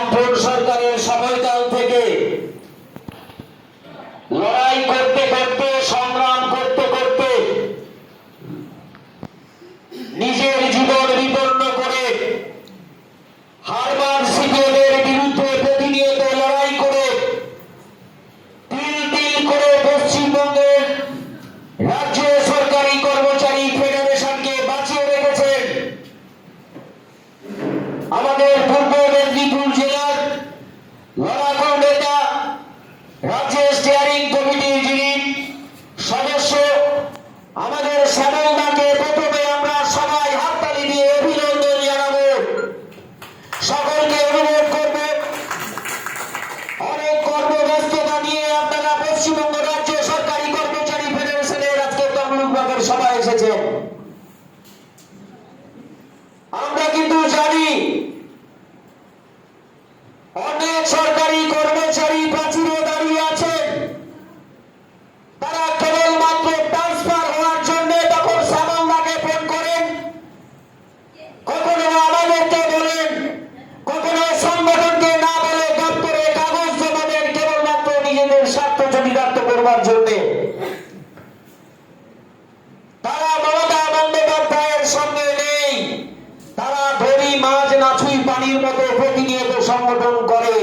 বামফ্রন্ট সরকারের সময়কাল থেকে লড়াই করতে করতে, সংগ্রাম করতে করতে নিজের জীবন বিপন্ন করে হারবার্ড সিপিএমের বিরুদ্ধে প্রতিনিয়ত লড়াই করে তিল তিল করে পশ্চিমবঙ্গের রাজ্য সরকারি কর্মচারী ফেডারেশনকে বাঁচিয়ে রেখেছেন আমাদের পূর্ব মেদিনীপুর জেলার লড়াকু নেতা, রাজ্যের স্টিয়ারিং কমিটির যিনি সদস্য আমাদের শ্যামলদাকে প্রথমে আমরা সবাই হাততালি দিয়ে অভিনন্দন জানাবো। সকলকে অনুরোধ করব, অনেক কর্মব্যস্ততা নিয়ে আপনারা পশ্চিমবঙ্গ রাজ্য সরকারি কর্মচারী ফেডারেশনের আজকে তমলুক ব্লকের সভায় এসেছেন। আমরা কিন্তু জানি অনেক সরকারি কর্মচারী প্রাচীরে দাঁড়িয়ে আছেন, তারা কেবলমাত্র ট্রান্সফার হওয়ার জন্য তখন শ্যামলদাকে ফোন করেন, কখনো আমাদেরকে বলেন, কখনো সংগঠনকে না বলে দপ্তরে কাগজ জমা দেন কেবলমাত্র নিজেদের স্বার্থ চরিতার্থ করবার জন্য। তারা মমতা বন্দ্যোপাধ্যায়ের সঙ্গে নেই, তারা ধরি মাছ নাছুই পানির মতো প্রতিনিয়ত সংগঠন করে,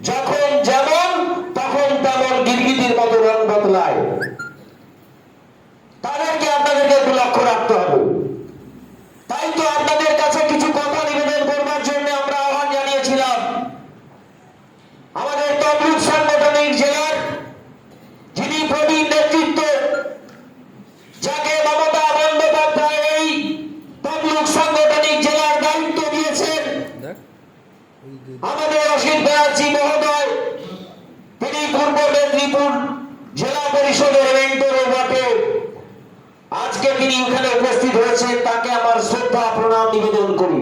যখন যেমন তখন তেমন গিরগিটির মতো রং বদলায়। তাদেরকে আপনাদেরকে একটু লক্ষ্য রাখতে হবে। তাই তো আপনাদের কাছে কিছু কথা নিবেদন করবার জন্য আমরা আহ্বান জানিয়েছিলাম। আমাদের তমলুক সাংগঠনিক জেলার যিনি প্রবীণ নেতৃত্ব, যাকে মমতা বন্দ্যোপাধ্যায় এই তমলুক সাংগঠনিক জেলার দায়িত্ব দিয়েছেন, আমাদের অসিত ব্যানার্জি মহোদয়, তিনি পূর্ব মেদিনীপুর জেলা পরিষদের মেন্টরও বটে। আজকে তিনি এখানে উপস্থিত হয়েছেন, তাকে আমার শ্রদ্ধা প্রণাম নিবেদন করি।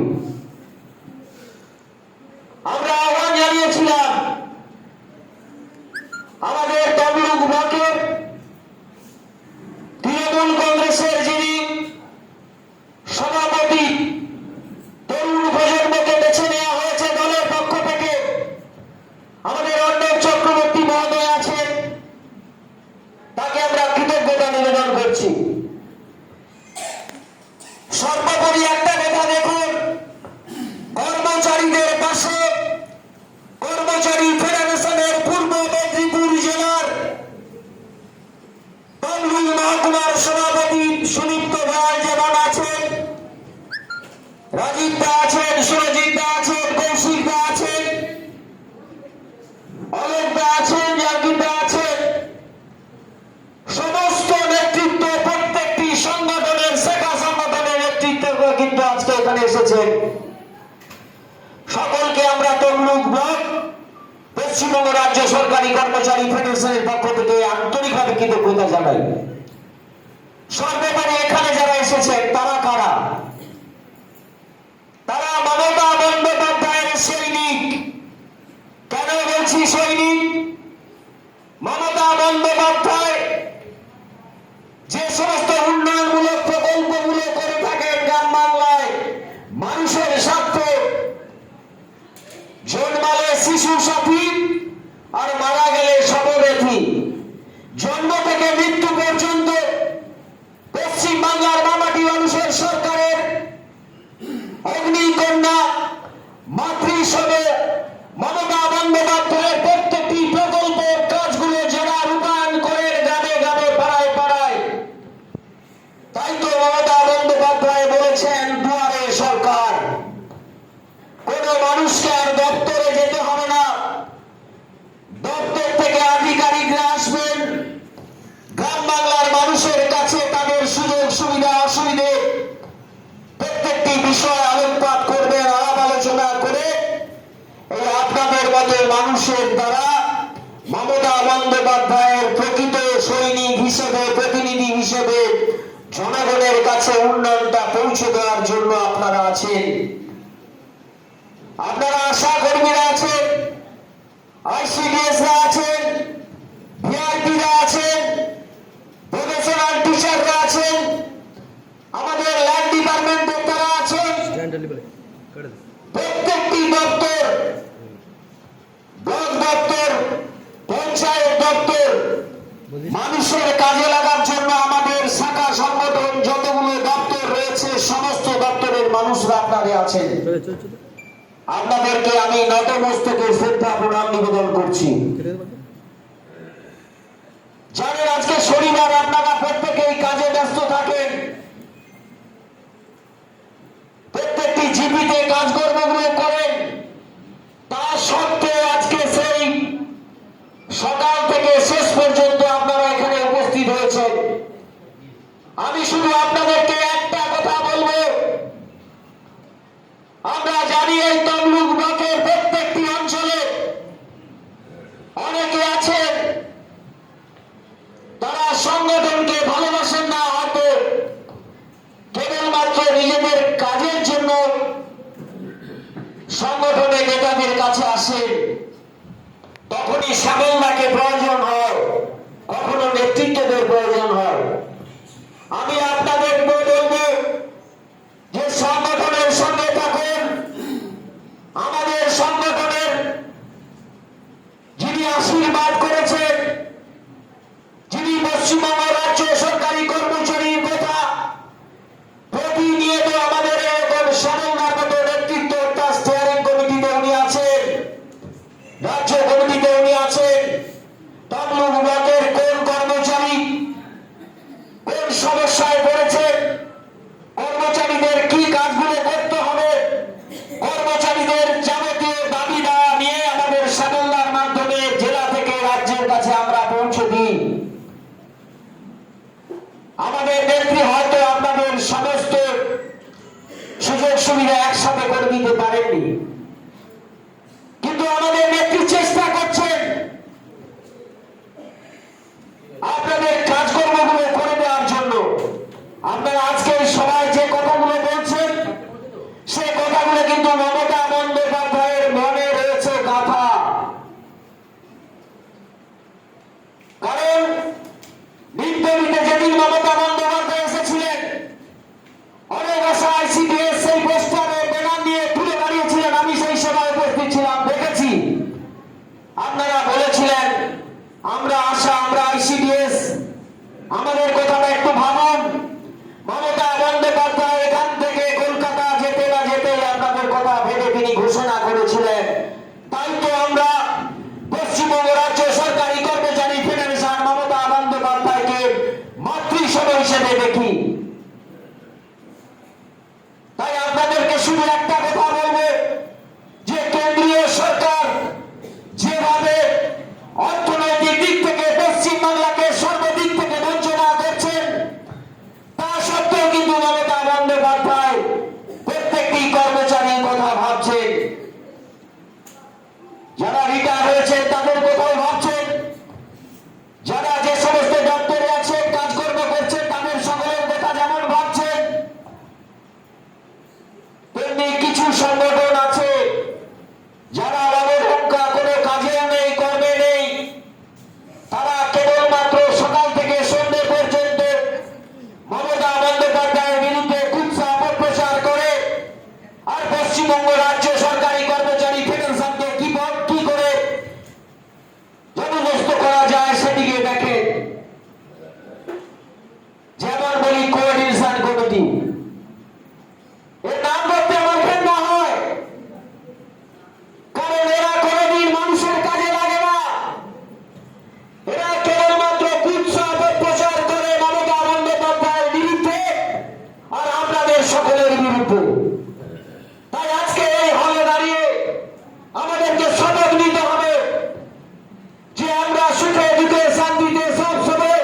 আমরা আহ্বান জানিয়েছিলাম আমাদের তমলুক ব্লকের তৃণমূল কংগ্রেসের যিনি সভাপতি, তরুণ প্রজন্মকে বেছে নেওয়া হয়েছে দলের পক্ষ থেকে, আমাদের অর্ণব চক্রবর্তী মহোদয় আছেন, তাকে আমরা কৃতজ্ঞতা নিবেদন করছি। সর্বোপরি একটা কথা দেখুন, কর্মচারীদের পাশে কর্মচারী ফেডারেশনের পূর্ব মেদিনীপুর জেলার তমলুক মহকুমার সভাপতি সুদীপ্ত রায় যেমন আছেন, রাজীব দা আছেন, সুরজিৎ দা আছেন, কৌশিক দা আছেন, অলোক দা আছেন, জাগির দা আছেন, সমস্ত নেতৃত্ব প্রত্যেকটি সংগঠনের শাখা সংগঠনের নেতৃত্ব কিন্তু আজকে এখানে এসেছেন। সকলকে আমরা তমলুক ব্লক পশ্চিমবঙ্গ রাজ্য সরকারি কর্মচারী ফেডারেশনের পক্ষ থেকে আন্তরিকভাবে কৃতজ্ঞতা জানাই। সর্বোপরি এখানে যারা এসেছেন তারা কারা? তারা মমতা বন্দ্যোপাধ্যায়ের সৈনিক। কেন বলছি সৈনিক? মমতা বন্দ্যোপাধ্যায় যে সমস্ত উন্নয়নমূলক প্রকল্পগুলো করে থাকেন গ্রাম বাংলায় মানুষের স্বার্থে, জন্মালে শিশু সাথী আর মারা গেলে শবব্যথী, জন্ম থেকে মৃত্যু পর্যন্ত পশ্চিম বাংলার মামাটি মানুষের সরকারের অগ্নিকন্যা মাতৃ হিসেবে মমতা বন্দ্যোপাধ্যায়ের প্রত্যেকটি প্রকল্পের কাজগুলো যারা রূপায়ণ করেন গ্রামে গ্রামে পাড়ায় পাড়ায়। তাই তো মমতা বন্দ্যোপাধ্যায় বলেছেন দুয়ারে সরকার। কোন মানুষকে আর দপ্তরে যেতে হবে না, দপ্তর থেকে আধিকারিকরা আসবেন, গ্রাম বাংলার মানুষের কাছে তাদের সুযোগ সুবিধা অসুবিধে প্রত্যেকটি বিষয় আলোকপাত করবেন, আলাপ আলোচনা করে এই আপনাদের মতো মানুষের দ্বারা মমতা বন্দ্যোপাধ্যায়ের প্রকৃত সৈনিক হিসেবে, প্রতিনিধি হিসেবে জনগণের কাছে উন্নয়নটা পৌঁছে দেওয়ার জন্য আপনারা আছেন। আপনারা আশা কর্মীরা আছেন, আইসিডিএসরা আছেন, ভিআরপিরা আছেন, প্রফেশনাল টিচাররা আছেন, আমাদের ল্যান্ড ডিপার্টমেন্টের তারা আছেন। প্রত্যেকটি দপ্তর মানুষের কাজে লাগার জন্য আমাদের শাখা সংগঠন যতগুলো দপ্তর রয়েছে সমস্ত দপ্তরের মানুষরা আপনাদের আছেন। আপনাদেরকে আমি নতমস্তকে শ্রদ্ধা প্রণাম নিবেদন করছি। জানেন আজকে শনিবার আপনারা প্রত্যেকেই কাজে ব্যস্ত থাকেন, প্রত্যেকটি জীবিতে কাজকর্মগুলো করেন। তা সত্ত্বেও আজকে সেই সকাল থেকে শেষ পর্যন্ত আপনারা এখানে উপস্থিত হয়েছেন। আমি শুধু আপনাদেরকে একটা কথা বলবো, আমরা জানি এই তমলুক ব্লকের প্রত্যেকটি অঞ্চলে অনেকে আছেন তারা সংগঠনকে ভালোবাসেন না, হয়তো কেবলমাত্র নিজেদের কাজের জন্য সংগঠনের নেতাদের কাছে আসেন। তখনই সাবেলদাকে প্রয়োজন হয়, কখনো নেতৃত্বের প্রয়োজন হয়। আমি আপনাদের বলবো যে সংগঠনের সঙ্গে থাকুন। আমাদের সংগঠনের যিনি আশীর্বাদ করেছেন, যিনি পশ্চিমবঙ্গ রাজ্য সরকারি কর্মচারীর কথা প্রতিনিয়ত আমাদের এরকম সাবেলদার মতো নেতৃত্ব, তার স্টিয়ারিং কমিটিতে উনি আছেন, রাজ্য কমিটিতে উনি আছেন। তমলুক ব্লকের কোন কর্মচারী কোন সমস্যায় পড়েছেন, কর্মচারীদের কি কাজগুলো করতে হবে, কর্মচারীদের যাবতীয় দাবি দাওয়া নিয়ে আমাদের সাবেলদার মাধ্যমে জেলা থেকে রাজ্যের কাছে আমরা পৌঁছে দিই। আমাদের নেত্রী হয়তো আপনাদের সমস্ত সুযোগ সুবিধা একসাথে করে দিতে পারেননি, কিন্তু আমাদের নেত্রী চেষ্টা করছেন আপনাদের কাজকর্মগুলো করে দেওয়ার জন্য। আপনারা আজকে সবাই যে কথাগুলো বলছেন সে কথাগুলো কিন্তু মমতা বন্দ্যোপাধ্যায়ের মনে রয়েছে গাথা। কারণ বিদ্যাপীঠে যেদিন মমতা বন্দ্যোপাধ্যায় এসেছিলেন, অনেক আশা আইসিডিএস সেই পোস্টারে ব্যানার নিয়ে তুলে দাঁড়িয়েছিলেন। আমি সেই সময় উপস্থিত ছিলাম, দেখেছি। আপনারা বলেছিলেন আমরা আশা, আমরা আইসিডিএস, আমাদের কথাটা একটু ভাবুন। মমতা বন্দ্যোপাধ্যায় এখান থেকে কলকাতা যেতে না যেতেই আপনাদের কথা ভেবে তিনি ঘোষণা করেছিলেন। তাই তো আমরা পশ্চিমবঙ্গ রাজ্য সরকারি কর্মচারী ফেডারেশন মমতা বন্দ্যোপাধ্যায়কে মাতৃসভা হিসেবে দেখি। তাই আপনাদেরকে শুধু একটা কথা বলবো যে কেন্দ্রীয় সরকার যেভাবে অর্থনৈতিক দিক থেকে পশ্চিমবাংলাকে সর্বদিক থেকে বঞ্চনা করছেন, তা সত্ত্বেও কিন্তু মমতা বন্দ্যোপাধ্যায় প্রত্যেকটি কর্মচারীর কথা ভাবছেন। যারা রিটায়ার হয়েছেন তাদের কথাও ভাবছেন, যারা যে সমস্ত দপ্তরে আছেন কাজকর্ম করছেন তাদের সকলের কথা যেমন ভাবছেন, তেমনি কিছু সংগঠন আছে যারা অবঢঙ্কা কোনো কাজেও নেই, কর্মে নেই। তারা কেবলমাত্র সকাল থেকে সন্ধ্যে পর্যন্ত মমতা বন্দ্যোপাধ্যায়ের বিরুদ্ধে কুৎসা অপপ্রচার করে আর পশ্চিমবঙ্গ রাজ্য সরকারি কর্মচারী ফেডারেশনকে কি করে জবরদস্ত করা যায় সেদিকে দেখে। যেমন বলি কোঅর্ডিনেশন কমিটি, এর নাম করতে আমার ঘৃণা হয়, কারণ এরা কোনোদিন মানুষের কাজে লাগে না। এরা কেবলমাত্র কুৎসা অপপ্রচার করে মমতা বন্দ্যোপাধ্যায়ের বিরুদ্ধে আর আপনাদের সকলের বিরুদ্ধে। তাই আজকে এই হলে দাঁড়িয়ে আমাদেরকে শপথ নিতে হবে যে আমরা সুখে দুঃখে শান্তিতে সব সময়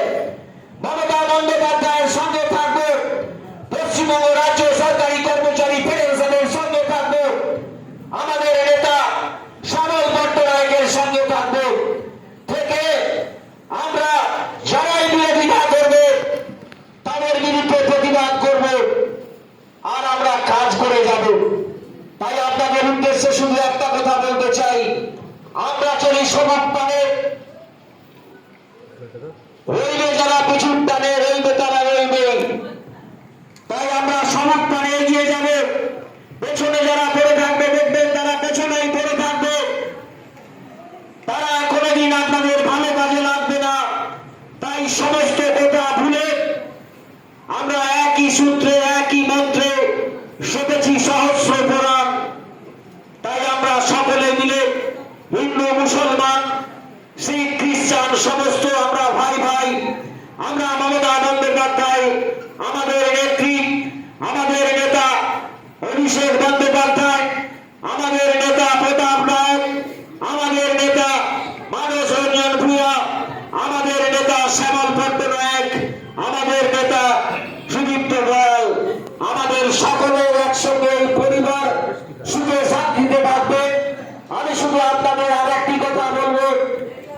মমতা বন্দ্যোপাধ্যায়ের সঙ্গে থাকবো, পশ্চিমবঙ্গ রাজ্য সরকারি কর্মচারী ফেডারেশনের সঙ্গে থাকবো, আমাদের নেতা শ্যামল ভট্টরায়ের সঙ্গে থাকবো, থেকে আমরা যারাই বিরোধিতা করবে তাদের বিরুদ্ধে প্রতিবাদ করব আর আমরা কাজ করে যাব। তাই আপনাদের উদ্দেশ্যে শুধু একটা কথা বলতে চাই, আমরা চলি সমাজ পানে, রইবে যারা পিছুর টানে, রইবে তারা রইবে। তাই আমরা সমাজ পানে এগিয়ে যাবে, পেছনে যারা পড়ে থাকবে দেখবেন তারা পেছনেই পড়ে থাকবে, তারা কোনোদিন আপনাদের ভালো কাজে লাগবে না। সমস্ত কথা ভুলে আমরা একই সূত্রে একই মন্ত্রে সেপেছি সহস্র পুরাণ। তাই আমরা সকলে মিলে হিন্দু মুসলমান শিখ খ্রিস্টান সমস্ত আমরা ভাই ভাই। আমরা মমতা বন্দ্যোপাধ্যায়, আমাদের নেত্রী, আমাদের নেতা অভিষেক বন্দ্যোপাধ্যায়, আমাদের নেতা প্রতাপ রায়, আমাদের নেতা মানস রঞ্জন ভূঁইয়া, আমাদের নেতা শ্যামল পট্টনায়ক, আমাদের নেতা সুদীপ্ত গোয়াল, আমাদের সকলের একসঙ্গে এই পরিবার সুখে শান্তিতে থাকবে। আমি শুধু আপনাদের আর একটি কথা বলবো,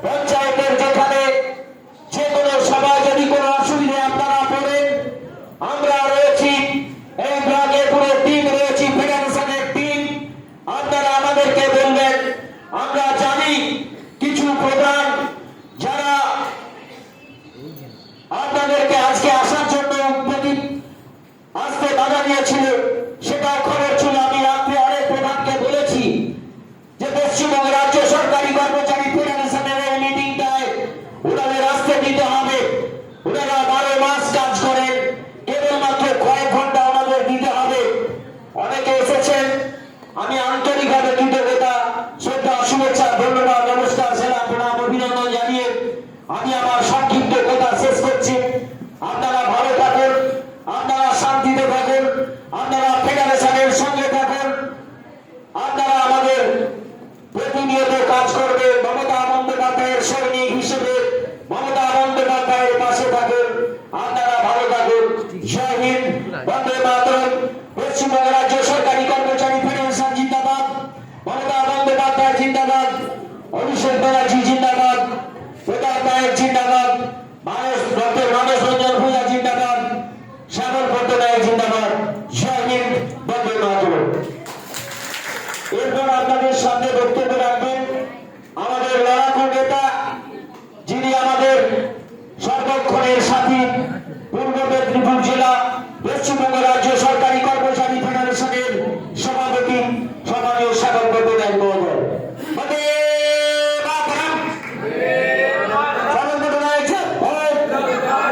পঞ্চায়েতের যেখানে যে কোনো সভায় যদি কোনো অসুবিধা আপনারা পড়েন, আমরা রয়েছি, এই ব্লকে পুরো টিম রয়েছি, ফেডারেশনের টিম। আপনারা আমাদেরকে বলবেন, আমরা জানি কিছু প্রধান যারা আপনাদেরকে আজকে আসার জন্য আসতে বাধা দিয়েছিল, সেটাও খবর ছিল। আমি রাত্রে অনেক প্রধানকে বলেছি যে পশ্চিমবঙ্গ রাজ্য সরকারি কর্মচারী ফেডারেশনের এই মিটিংটায় ওনাদের আসতে দিতে হবে। ওনারা 12 মাস কাজ করেন, কেবলমাত্র কয়েক ঘন্টা ওনাদের দিতে হবে। অনেকে এসেছেন, আমি আন্তরিকভাবে কৃতজ্ঞতা, শ্রদ্ধা, শুভেচ্ছা, ধন্যবাদ, নমস্কার, সেবা, প্রণাম, অভিনন্দন জানিয়ে আমি আমার সংক্ষিপ্ত কথা শেষ করছি। আপনারা ভালো থাকুন, আপনারা শান্তিতে থাকুন, আপনারা ফেডারেশনের সঙ্গে থাকুন, আপনারা আমাদের প্রতিনিয়ত কাজ করবে। মমতা বন্দ্যোপাধ্যায়ের সৈনিক হিসেবে মমতা বন্দ্যোপাধ্যায়ের পাশে থাকুন। আপনারা ভালো থাকুন। জয় হিন্দ, বন্দে মাতরম। পশ্চিমবঙ্গ রাজ্য সরকারি কর্মচারী ফেডারেশন জিন্দাবাদ, মমতা বন্দ্যোপাধ্যায় জিন্দাবাদ, অভিষেক ব্যানার্জি জিন্দাবাদ, প্রতাপ নায়ক জিন্দাবাদ, ডক্টর মানস রঞ্জন ভূঁইয়া জিন্দাবাদ, শ্যামল পট্টনায়ক জিন্দাবাদ। জয় হিন্দ, বন্দে মাতরম। এরপর আপনাদের সামনে বক্তব্য রাখবেন